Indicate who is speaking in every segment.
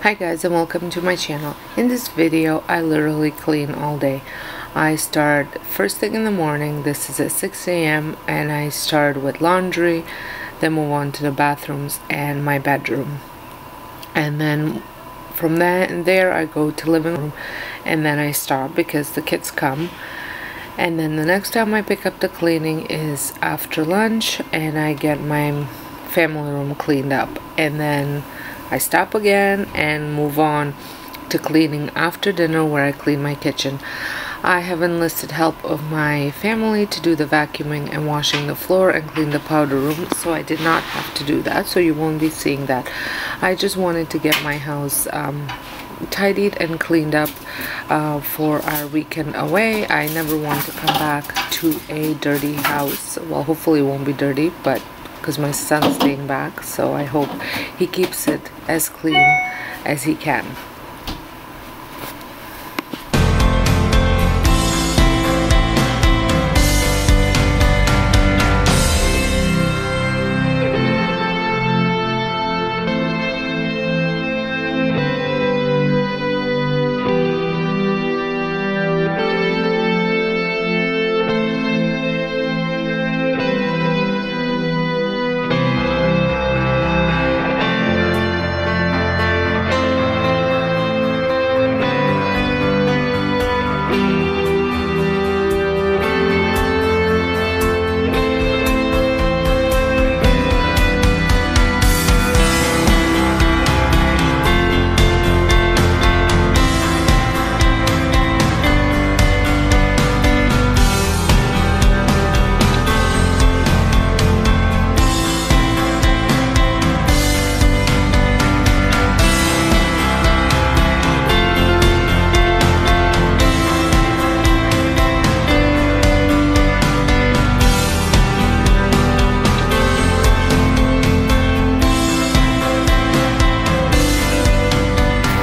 Speaker 1: Hi guys and welcome to my channel. In this video I literally clean all day. I start first thing in the morning. This is at 6 a.m. and I start with laundry, then move on to the bathrooms and my bedroom, and then from there I go to living room, and then I stop because the kids come. And then the next time I pick up the cleaning is after lunch and I get my family room cleaned up, and then I stop again and move on to cleaning after dinner, where I clean my kitchen. I have enlisted help of my family to do the vacuuming and washing the floor and clean the powder room, so I did not have to do that, so you won't be seeing that. I just wanted to get my house tidied and cleaned up for our weekend away. I never want to come back to a dirty house. Well, hopefully it won't be dirty, but because my son's staying back, so I hope he keeps it as clean as he can.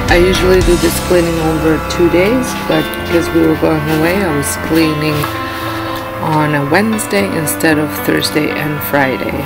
Speaker 1: I usually do this cleaning over 2 days, but because we were going away, I was cleaning on a Wednesday instead of Thursday and Friday.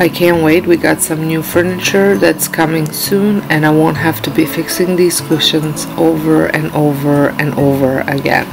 Speaker 1: I can't wait. We got some new furniture that's coming soon, and I won't have to be fixing these cushions over and over and over again.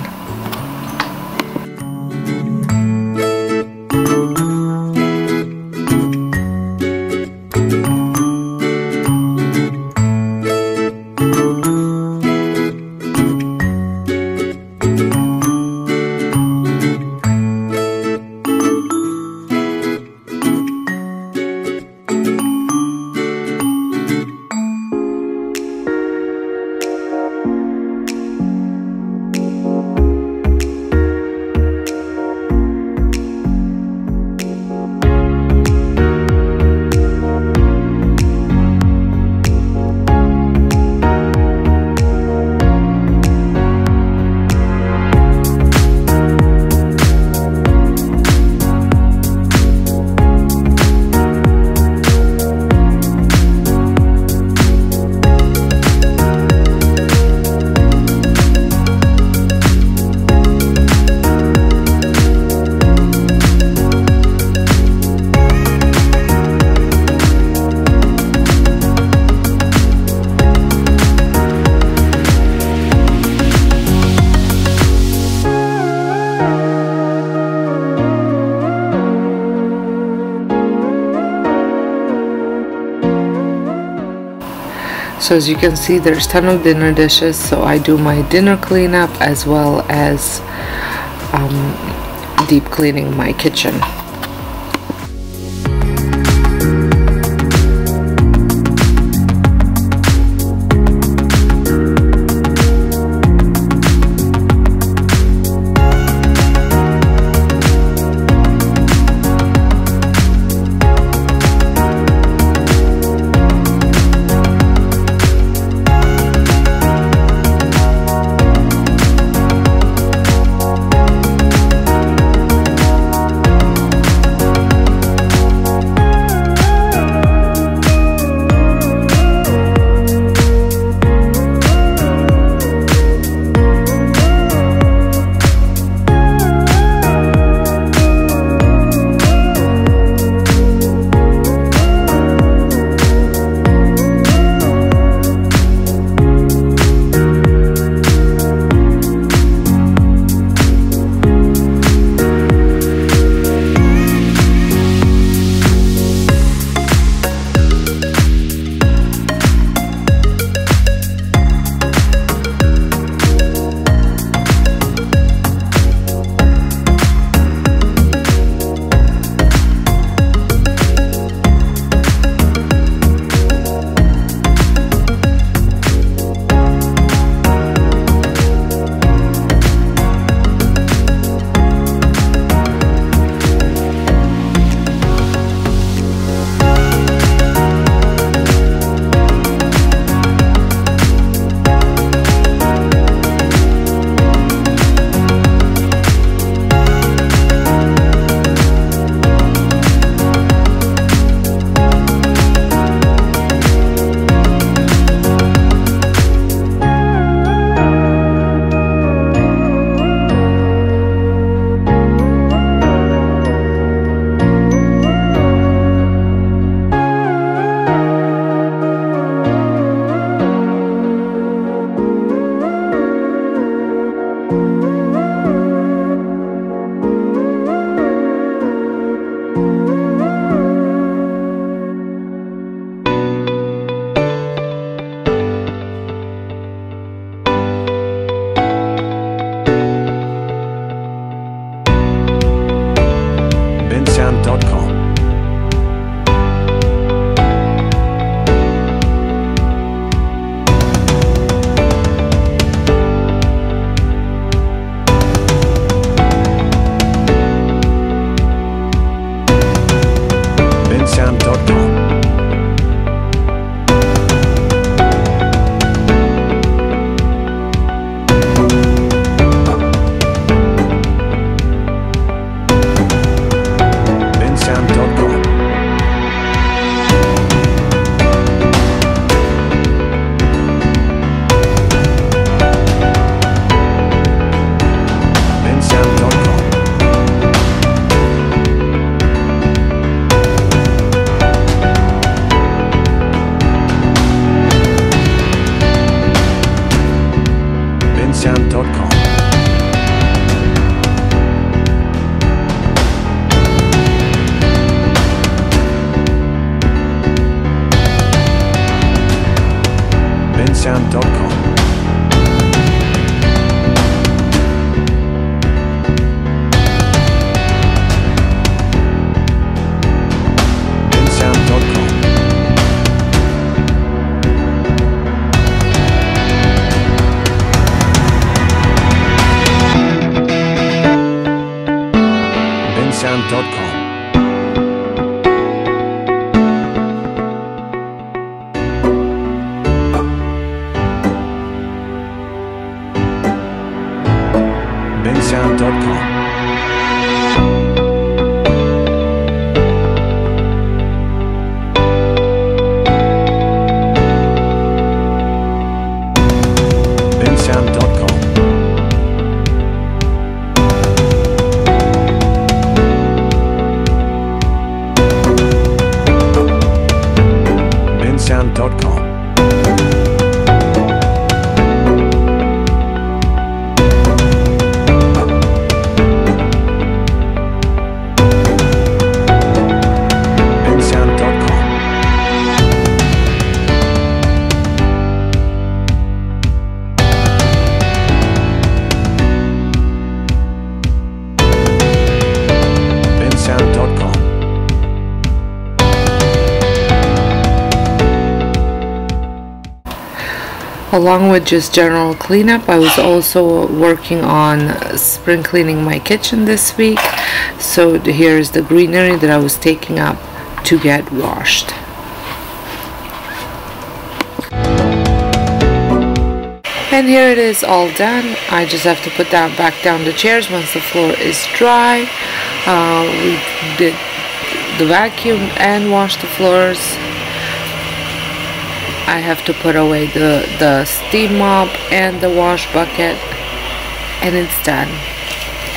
Speaker 1: So as you can see, there's a ton of dinner dishes, so I do my dinner cleanup as well as deep cleaning my kitchen.
Speaker 2: bensound.com. bensound.com. bensound.com. bensound.com. bensound.com. bensound.com.
Speaker 1: Along with just general cleanup, I was also working on spring cleaning my kitchen this week. So here's the greenery that I was taking up to get washed. And here it is all done. I just have to put back down the chairs once the floor is dry. We did the vacuum and washed the floors. I have to put away the steam mop and the wash bucket, and it's done.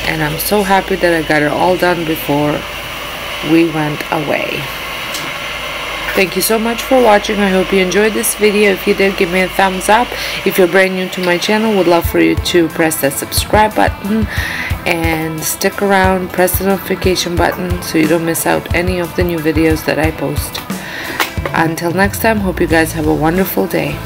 Speaker 1: And I'm so happy that I got it all done before we went away. Thank you so much for watching. I hope you enjoyed this video. If you did, give me a thumbs up. If you're brand new to my channel, would love for you to press that subscribe button and stick around, press the notification button so you don't miss out any of the new videos that I post. Until next time, hope you guys have a wonderful day.